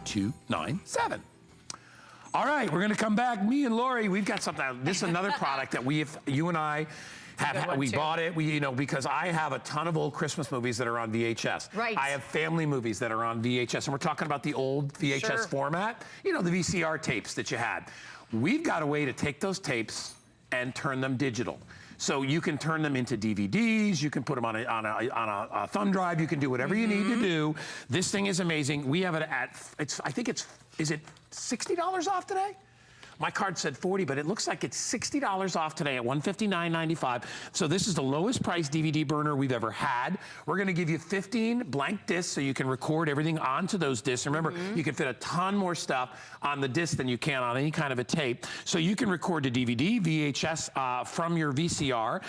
297. All right, we're gonna come back. Me and Lori, we've got something. This is another product that you and I have. We bought it. Because I have a ton of old Christmas movies that are on VHS. Right. I have family movies that are on VHS, and we're talking about the old VHS format. You know, the VCR tapes that you had. We've got a way to take those tapes and turn them digital. So you can turn them into DVDs, you can put them on a thumb drive, you can do whatever you need to do. This thing is amazing. We have it at, I think is it $60 off today? My card said 40, but it looks like it's $60 off today at $159.95. So this is the lowest price DVD burner we've ever had. We're gonna give you 15 blank discs so you can record everything onto those discs. Remember, you can fit a ton more stuff on the disc than you can on any kind of a tape. So you can record to DVD, VHS from your VCR.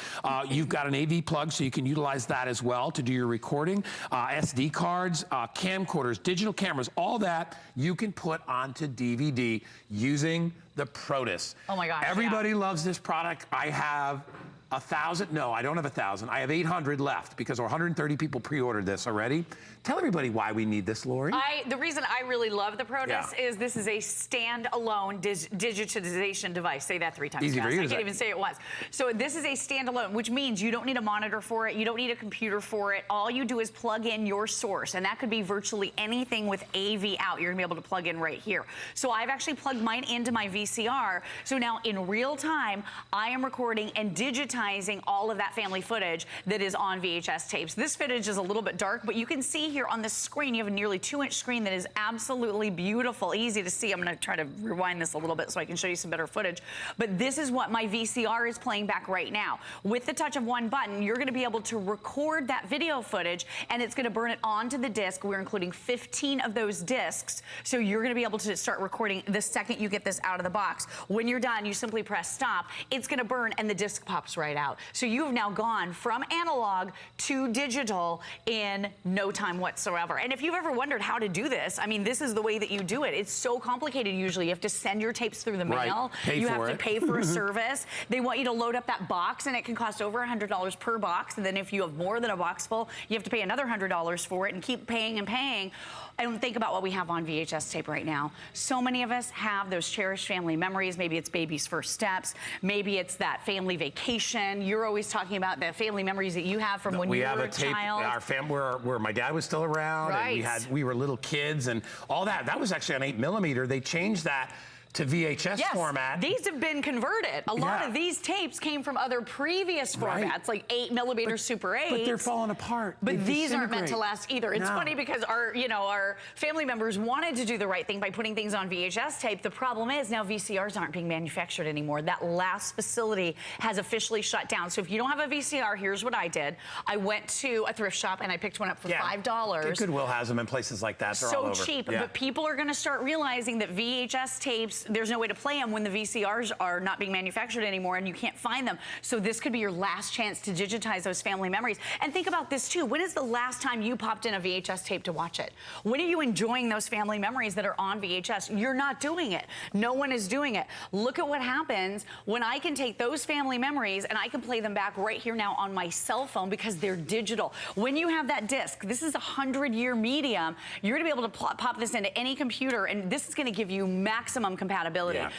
You've got an AV plug, so you can utilize that as well to do your recording. SD cards, camcorders, digital cameras, all that you can put onto DVD using the Protis. Oh my gosh. Everybody loves this product. I have 1,000, no, I don't have 1,000. I have 800 left because 130 people pre-ordered this already. Tell everybody why we need this, Lori. The reason I really love the Protis is this is a standalone digitization device. Say that 3 times Easy fast. for you I can't even say it once. So this is a standalone, which means you don't need a monitor for it. You don't need a computer for it. All you do is plug in your source, and that could be virtually anything with AV out. You're gonna be able to plug in right here. So I've actually plugged mine into my VCR. So now in real time, I am recording and digitizing all of that family footage that is on VHS tapes. This footage is a little bit dark, but you can see here on the screen, you have a nearly 2-inch screen that is absolutely beautiful, easy to see. I'm gonna try to rewind this a little bit so I can show you some better footage. But this is what my VCR is playing back right now. With the touch of one button, you're gonna be able to record that video footage and it's gonna burn it onto the disc. We're including 15 of those discs. So you're gonna be able to start recording the second you get this out of the box. When you're done, you simply press stop. It's gonna burn and the disc pops right out. So you've now gone from analog to digital in no time whatsoever. And if you've ever wondered how to do this, I mean, this is the way that you do it. It's so complicated usually. You have to send your tapes through the mail. You have to pay for a service. They want you to load up that box and it can cost over $100 per box. And then if you have more than a box full, you have to pay another $100 for it and keep paying and paying. And think about what we have on VHS tape right now. So many of us have those cherished family memories. Maybe it's baby's first steps. Maybe it's that family vacation. You're always talking about the family memories that you have from when you were a child. We have a tape, our family, where my dad was still around, and we were little kids and all that. That was actually on 8mm. They changed that to VHS format. These have been converted. A lot of these tapes came from other previous formats, like 8mm Super 8. But they're falling apart. But these aren't meant to last either. It's funny because our family members wanted to do the right thing by putting things on VHS tape. The problem is now VCRs aren't being manufactured anymore. That last facility has officially shut down. So if you don't have a VCR, here's what I did. I went to a thrift shop and I picked one up for $5. Goodwill has them in places like that. They're all over. So cheap, but people are gonna start realizing that VHS tapes, there's no way to play them when the VCRs are not being manufactured anymore and you can't find them. So this could be your last chance to digitize those family memories. And think about this too. When is the last time you popped in a VHS tape to watch it? When are you enjoying those family memories that are on VHS? You're not doing it. No one is doing it. Look at what happens when I can take those family memories and I can play them back right here now on my cell phone because they're digital. When you have that disc, this is a 100-year medium, you're gonna be able to pop this into any computer and this is gonna give you maximum compatibility.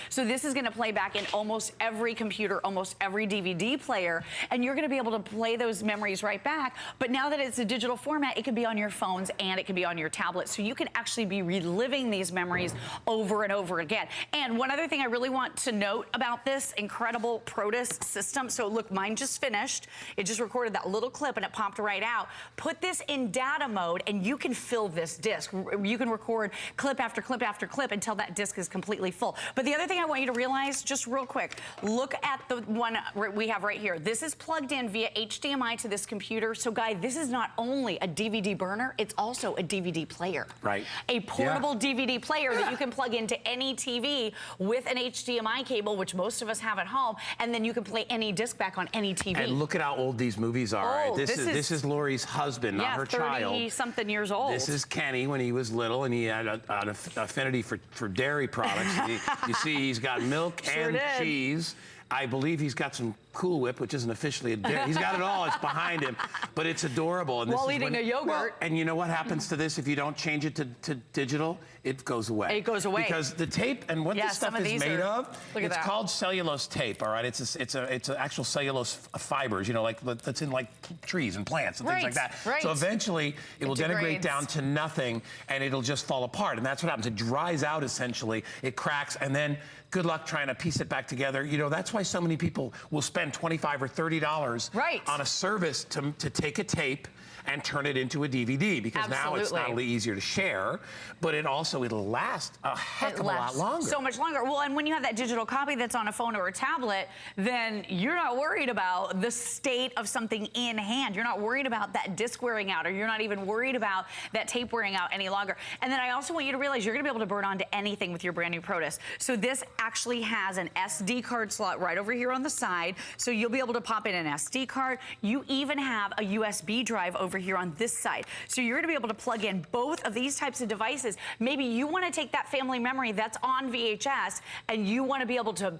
So this is gonna play back in almost every computer, almost every DVD player, and you're gonna be able to play those memories right back. But now that it's a digital format, it can be on your phones and it can be on your tablet. So you can actually be reliving these memories over and over again. And one other thing I really want to note about this incredible Protis system. So look, mine just finished. It just recorded that little clip and it popped right out. Put this in data mode and you can fill this disc. You can record clip after clip after clip until that disc is completely full. But the other thing I want you to realize, just real quick, look at the one we have right here. This is plugged in via HDMI to this computer. So, guys, this is not only a DVD burner, it's also a DVD player. A portable DVD player that you can plug into any TV with an HDMI cable, which most of us have at home, and then you can play any disc back on any TV. And look at how old these movies are. This is Lori's husband, not her child. 30-something years old. This is Kenny when he was little, and he had an affinity for dairy products. You see, he's got milk and cheese. I believe he's got some Cool Whip, which isn't officially a dairy. He's got it all. It's behind him, but it's adorable. And While eating a yogurt. Well, and you know what happens to this if you don't change it to digital? It goes away. It goes away. Because the tape and what this stuff is made of, it's called cellulose tape, all right? It's actual cellulose fibers, you know, like that's in like trees and plants and things like that. Right. So eventually it will degrade down to nothing and it'll just fall apart. And that's what happens. It dries out essentially, it cracks, and then good luck trying to piece it back together. You know, that's why so many people will spend $25 or $30 on a service to take a tape and turn it into a DVD, because now it's not only easier to share, but it'll last a heck of a lot longer. So much longer. Well, and when you have that digital copy that's on a phone or a tablet, then you're not worried about the state of something in hand. You're not worried about that disc wearing out, or you're not even worried about that tape wearing out any longer. And then I also want you to realize you're gonna be able to burn onto anything with your brand new Protis. So this actually has an SD card slot right over here on the side. So you'll be able to pop in an SD card. You even have a USB drive over here on this side. So you're gonna be able to plug in both of these types of devices. Maybe you wanna take that family memory that's on VHS and you wanna be able to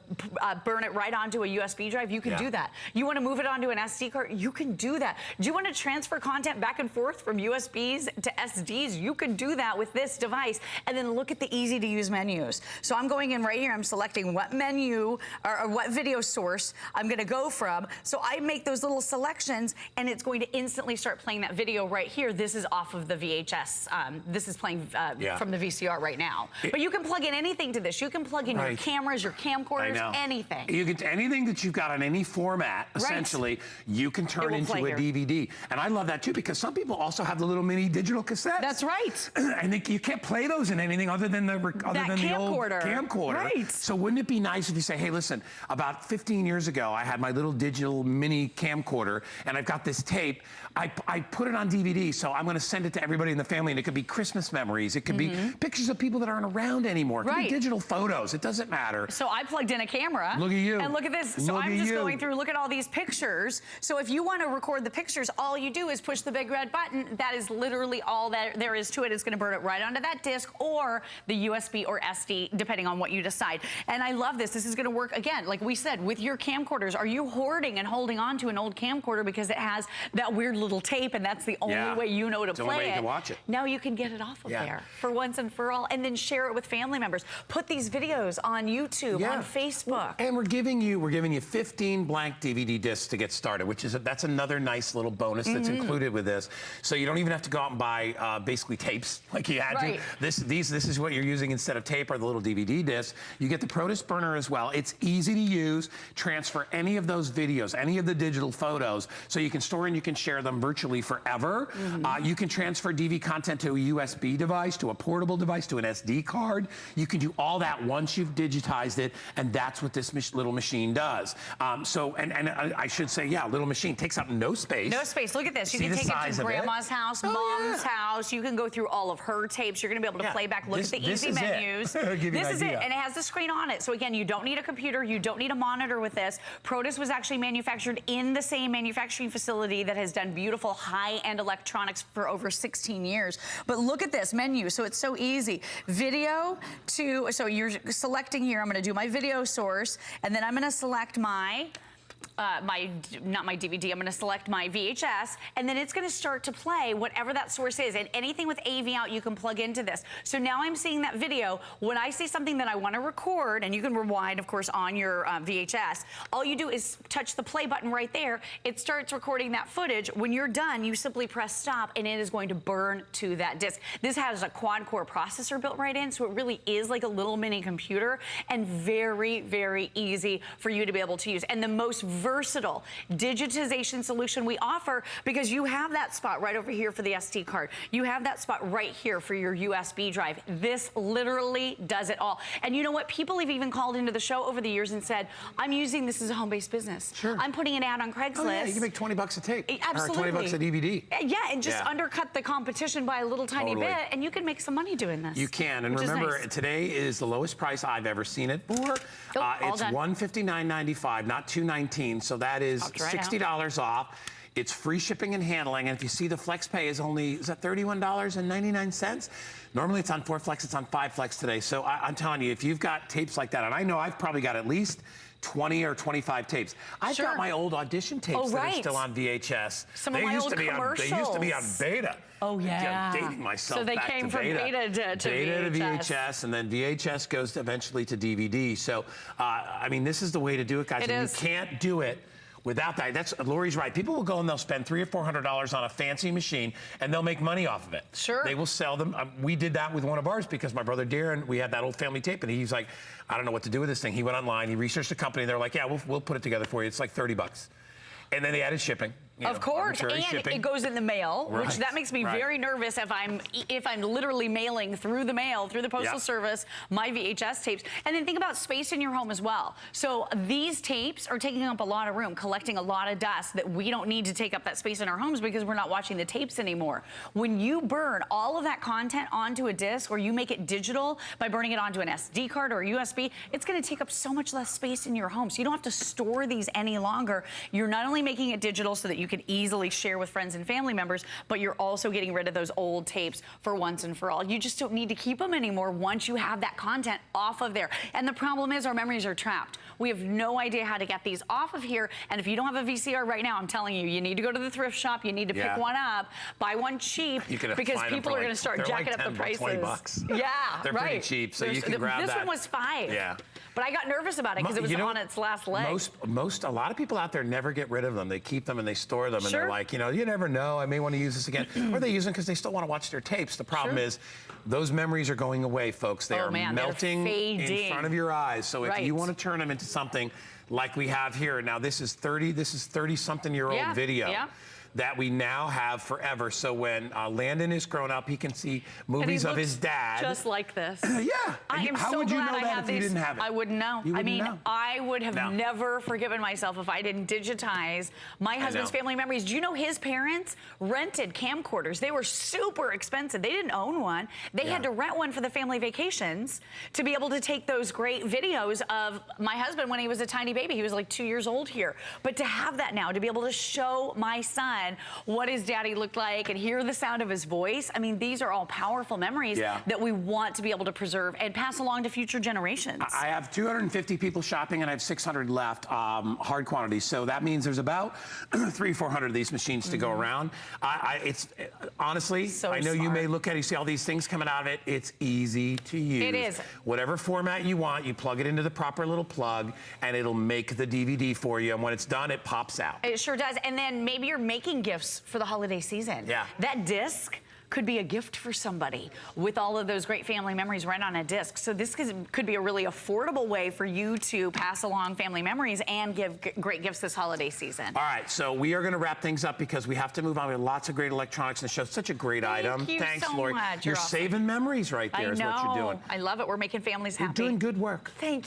burn it right onto a USB drive, you can do that. You wanna move it onto an SD card, you can do that. Do you wanna transfer content back and forth from USBs to SDs? You can do that with this device. And then look at the easy to use menus. So I'm going in right here, I'm selecting what menu or what video source I'm gonna go from. So I make those little selections and it's going to instantly start playing that video right here. This is off of the VHS. This is playing from the VCR right now. But you can plug in anything to this. You can plug in your cameras, your camcorders, anything. You can, anything that you've got on any format, essentially, you can turn into a DVD. And I love that too, because some people also have the little mini digital cassettes. That's right. I think you can't play those in anything other than the old camcorder. Right. So wouldn't it be nice if you say, hey, listen, about 15 years ago, I had my little digital mini camcorder, and I've got this tape. I put it on DVD, so I'm going to send it to everybody in the family, and it could be Christmas memories. It could be pictures of people that aren't around anymore. It could be digital photos. It doesn't matter. So I plugged in a camera. Look at you. And look at this. So I'm just going through, look at all these pictures. So if you want to record the pictures, all you do is push the big red button. That is literally all that there is to it. It's going to burn it right onto that disc or the USB or SD, depending on what you decide. And I love this. This is going to work, again, like we said, with your camcorders. Are you hoarding and holding on to an old camcorder because it has that weird little tape and that's the only way you know to play it? The only way you can watch it. Now you can get it off of there for once and for all, and then share it with family members. Put these videos on YouTube, on Facebook. And we're giving you 15 blank DVD discs to get started, which is that's another nice little bonus that's included with this. So you don't even have to go out and buy basically tapes like you had to. This is what you're using instead of tape, or the little DVD disc. You get the Protis burner as well. It's easy to use. Transfer any of those videos, any of the digital photos, so you can store and you can share them virtually forever. You can transfer DV content to a USB device, to a portable device, to an SD card. You can do all that once you've digitized it, and that's what this little machine does. And I should say, little machine takes up no space. No space. Look at this. You can take it to grandma's house, mom's house. You can go through all of her tapes. You're going to be able to play back. Look at the easy menus. This is it, and it has the screen on it. So again, you don't need a computer. You don't need a monitor with this. Protis was actually manufactured in the same manufacturing facility that has done beautiful high-end electronics for over 16 years. But look at this menu. So it's so easy. Video to, so you're selecting here, I'm going to do my video source, and then I'm going to select my not my DVD, I'm gonna select my VHS, and then it's gonna start to play whatever that source is. And anything with AV out, you can plug into this. So now I'm seeing that video. When I see something that I wanna record, and you can rewind, of course, on your VHS, all you do is touch the play button right there. It starts recording that footage. When you're done, you simply press stop, and it is going to burn to that disc. This has a quad-core processor built right in, so it really is like a little mini computer, and very, very easy for you to be able to use. And the most versatile digitization solution we offer, because you have that spot right over here for the SD card. You have that spot right here for your USB drive. This literally does it all. And you know what? People have even called into the show over the years and said, I'm using this as a home-based business. I'm putting an ad on Craigslist. Oh, yeah, you can make 20 bucks a tape. Absolutely. Or 20 bucks a DVD. Yeah, and just undercut the competition by a little tiny bit, and you can make some money doing this. You can, and remember, today is the lowest price I've ever seen it for. It's $159.95, not $219. So that is $60 off. It's free shipping and handling, and if you see the Flex Pay is only, is that $31.99? Normally it's on 4 Flex, it's on 5 Flex today. So I'm telling you, if you've got tapes like that, and I know I've probably got at least 20 or 25 tapes. I've got my old audition tapes that are still on VHS. Some of my old commercials. They used to be on beta. Oh, yeah. I'm dating myself. So they back came to from beta to VHS, and then VHS goes eventually to DVD. So, I mean, this is the way to do it, guys. You can't do it without that. That's Lori's right. People will go and they'll spend $300 or $400 on a fancy machine, and they'll make money off of it. Sure. They will sell them. We did that with one of ours because my brother Darren, we had that old family tape, and he's like, I don't know what to do with this thing. He went online, he researched the company. They're like, yeah, we'll put it together for you. It's like 30 bucks. And then they added shipping. Of course, and it goes in the mail, which that makes me very nervous if I'm literally mailing through the mail, through the postal service, my VHS tapes. And then think about space in your home as well. So these tapes are taking up a lot of room, collecting a lot of dust that we don't need to take up that space in our homes because we're not watching the tapes anymore. When you burn all of that content onto a disc, or you make it digital by burning it onto an SD card or a USB, it's going to take up so much less space in your home. So you don't have to store these any longer. You're not only making it digital so that you can easily share with friends and family members, but you're also getting rid of those old tapes for once and for all. You just don't need to keep them anymore once you have that content off of there. And the problem is our memories are trapped. We have no idea how to get these off of here. And if you don't have a VCR right now, I'm telling you, you need to go to the thrift shop. You need to pick one up, buy one cheap, because people are going to start jacking up the prices. 20 bucks. Yeah, they're pretty cheap, so you can grab that. This one was $5. Yeah. But I got nervous about it because it was on its last leg. A lot of people out there never get rid of them. They keep them and they store them, and they're like, you know, you never know, I may want to use this again. Or they use them because they still want to watch their tapes. The problem is those memories are going away, folks. They are melting in front of your eyes. So if you want to turn them into something like we have here, now this is 30-something-year-old video that we now have forever. So when Landon is grown up, he can see movies of his dad. Just like this. How would you know that if you didn't have it? I wouldn't know. I mean, I would have never forgiven myself if I didn't digitize my husband's family memories. Do you know his parents rented camcorders? They were super expensive. They didn't own one. They had to rent one for the family vacations to be able to take those great videos of my husband when he was a tiny baby. He was like 2 years old here. But to have that now, to be able to show my son what his daddy looked like and hear the sound of his voice. I mean, these are all powerful memories that we want to be able to preserve and pass along to future generations. I have 250 people shopping, and I have 600 left, hard quantities. So that means there's about 300-400 of these machines to go around. It's honestly, I know you may look at it, you see all these things coming out of it. It's easy to use. It is. Whatever format you want, you plug it into the proper little plug, and it'll make the DVD for you. And when it's done, it pops out. It sure does. And then maybe you're making gifts for the holiday season. That disc could be a gift for somebody with all of those great family memories right on a disc. So this could be a really affordable way for you to pass along family memories and give great gifts this holiday season. All right, so we are going to wrap things up because we have to move on. We have lots of great electronics in the show. Such a great item. Thanks, Lori. Much. You're saving memories right there is what you're doing. I love it. We're making families happy. You're doing good work. Thank you.